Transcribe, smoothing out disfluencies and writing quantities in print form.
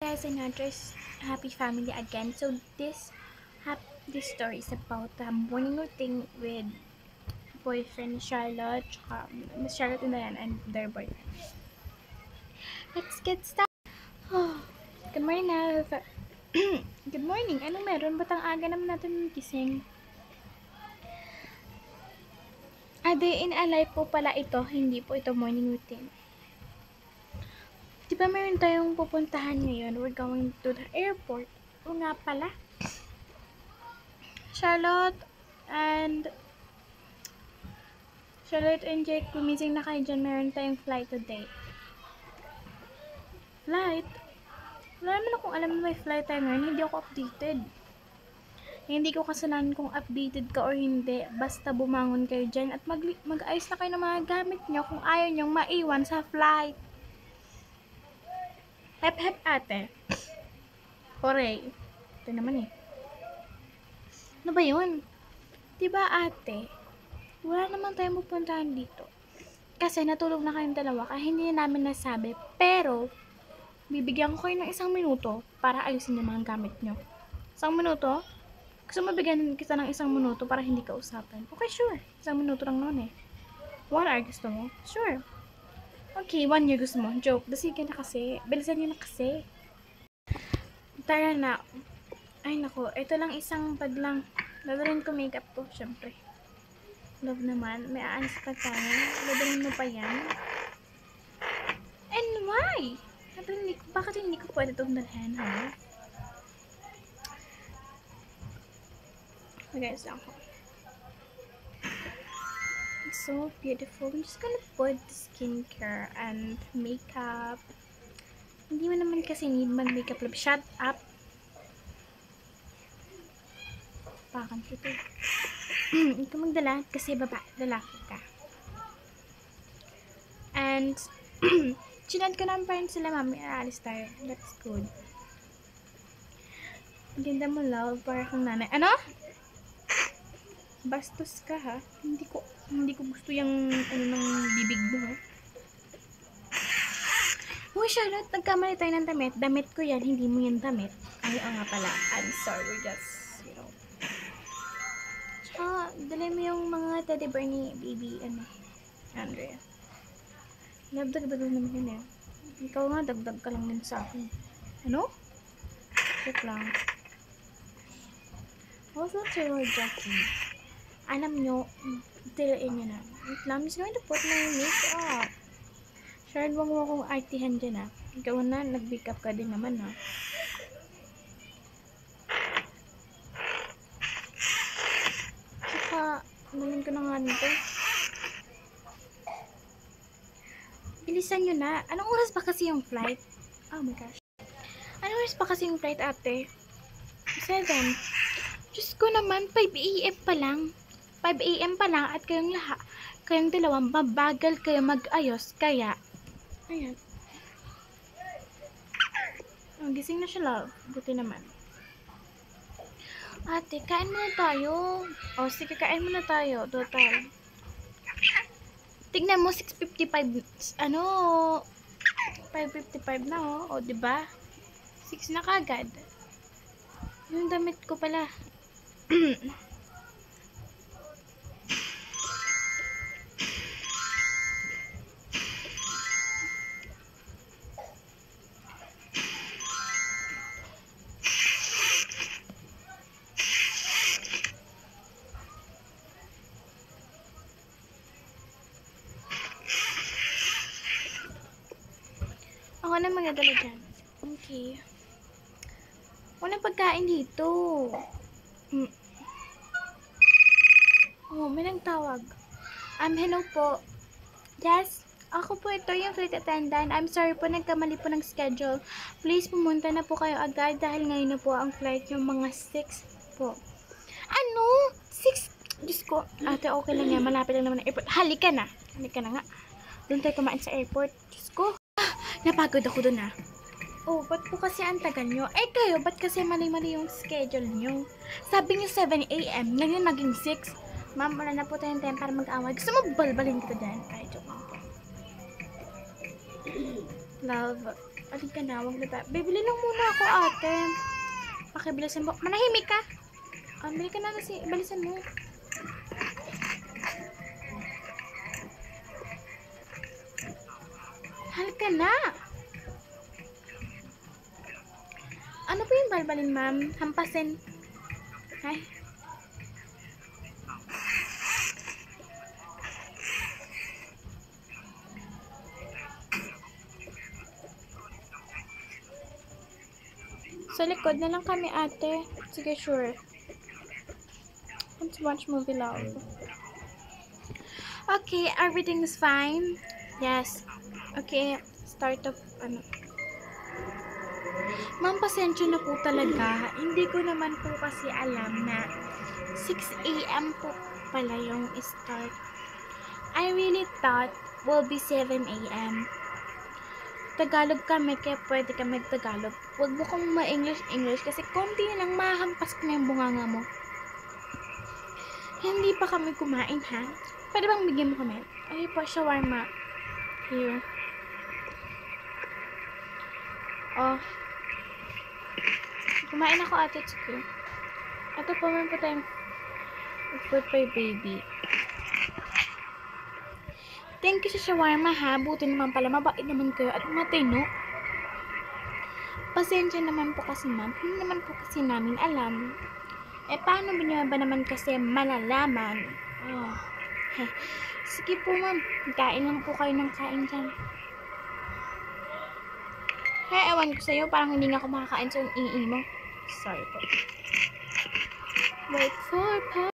Guys, another happy family again. So this story is about the morning routine with boyfriend Charlotte, Miss Charlotte and Diane, and their boyfriend. Let's get started. Good morning na. Good morning. Anong meron? Ba't ang aga naman natin gising? A day in a life po pala ito. Hindi po ito morning routine. Di ba meron tayong pupuntahan ngayon? We're going to the airport. O nga pala. Charlotte and Jake, gumising na kayo dyan. Meron tayong flight today. Flight? Wala naman akong alam na may flight tayo ngayon. Hindi ako updated. Hindi ko kasalanan kung updated ka or hindi. Basta bumangon kayo dyan at mag-ayos na kayo ng mga gamit nyo kung ayaw nyong maiwan sa flight. Hep hep ate. Hooray. Ito naman eh. Ano ba yun? Diba ate? Wala naman tayong pupuntahan dito. Kasi natulog na kayong dalawa kaya hindi namin nasabi. Pero, bibigyan ko kayo ng 1 minuto para alisin yung mga gamit nyo. 1 minuto? Gusto mo bigyan kita ng 1 minuto para hindi ka usapan? Okay, sure. 1 minuto lang naman eh. 1 hour gusto mo? Sure. Okay, 1 year gusto mo? Joke. Sige na kasi. Bilisan nyo na kasi. Tara na. Ay nako, ito lang isang bag lang. Dadalhin ko makeup ko, syempre. Love naman. May aanis pa tayo. Dadalhin mo pa yan. And why? Bakit hindi ko pwede itong dalhin, ha? Okay, so ako. It's so beautiful. I'm just gonna put the skincare and makeup. Hindi mo naman kasi need mag-makeup love. Shut up! Pakan kita. Ikaw magdala kasi lalaki ka. And chinad ko naman pa rin sila, mami. Aalis tayo. That's good. Ganda mo, love. Para kang nanay. Ano? Bastos ka, ha? Hindi ko gusto yung ng bibig mo, ha? Uy, Charlotte, nagkamali tayo ng damit. Damit ko yan, hindi mo yan damit. Ay, nga pala. I'm sorry, just, dali mo yung mga teddy bear ni baby, Andrea. Dagdag naman yun, eh. Ikaw nga, dagdag ka lang din sa akin. Ano? Check lang. Also, Taylor Jackie. Alam nyo, tilain nyo na. Wait lang, I'm just going to put my makeup. Sharon, wag mo akong artihan dyan, ha. Ikaw na, nag-makeup ka din naman, ha. Namin ko na nga nito. Bilisan nyo na. Anong oras ba kasi yung flight? Oh my gosh. Anong oras ba kasi yung flight, ate? 7. Diyos ko naman, 5 AM pa lang. 5 AM pa lang at kayong dalawang mabagal kayo mag-ayos. Kaya, ayan. Gising na siya, love. Buti naman. Ate, kain muna tayo. O, sige, kain muna tayo. Total. Tignan mo, 6:55. 5:55 na, oh. O, diba? 6 na kagad. Yung damit ko pala. Ako na magdadala dyan. Okay. Walang pagkain dito. Oh, may nagtawag. Hello po. Yes, ako po ito yung flight attendant. I'm sorry po, nagkamali po ng schedule. Please, pumunta na po kayo agad dahil ngayon na po ang flight yung mga 6 po. Ano? 6? Diyos ko. Ate, okay lang yan. Malapit lang naman ang airport. Halika na. Halika na nga. Doon tayo kumain sa airport. Diyos ko. Napagod ako dun, ha. Oh, ba't po kasi ang tagal nyo? Eh kayo, ba't kasi mali-mali yung schedule nyo? Sabi nyo 7 AM, ngayon naging 6. Ma'am, wala na po tayong time para mag-away. Gusto mo balbalin kita dyan? Ay, joke lang po. Love, Alin ka na, wag na tayo. Bibili lang muna ako, ate. Pakibilisan mo. Manahimik ka. Bili ka na kasi, balisan mo. Halika na. Ano po yung balbalin, ma'am? Hampasin. Ay. Sa likod na lang kami, ate. Sige, sure. Let's watch movie loud. Okay, everything is fine. Yes. Okay, start of, Ma'am, pasensya na po talaga. Hindi ko naman po kasi alam na 6 a.m. po pala yung start. I really thought will be 7 a.m. Tagalog kami, kaya pwede kami Tagalog. Huwag mo kong ma-English kasi konti lang mahampas ko na yung bunganga mo. Hindi pa kami kumain, ha? Pwede bang bigyan mo kami? Ay po, shawarma. Here. Oh. Kumain ako, ate. Sige. Ito po, meron po tayong food for baby. Thank you sa shawarma, ha? Buti naman pala. Mabait naman kayo at matino. Pasensya naman po kasi, ma'am. Hindi naman po kasi namin alam. Paano ba naman kasi malalaman? Oh. Hey. Sige po, ma'am. Kain lang po kayo ng kain dyan. Ewan ko sa'yo. Parang hindi nga ako makakain sa iing mo. Sorry po. Wait for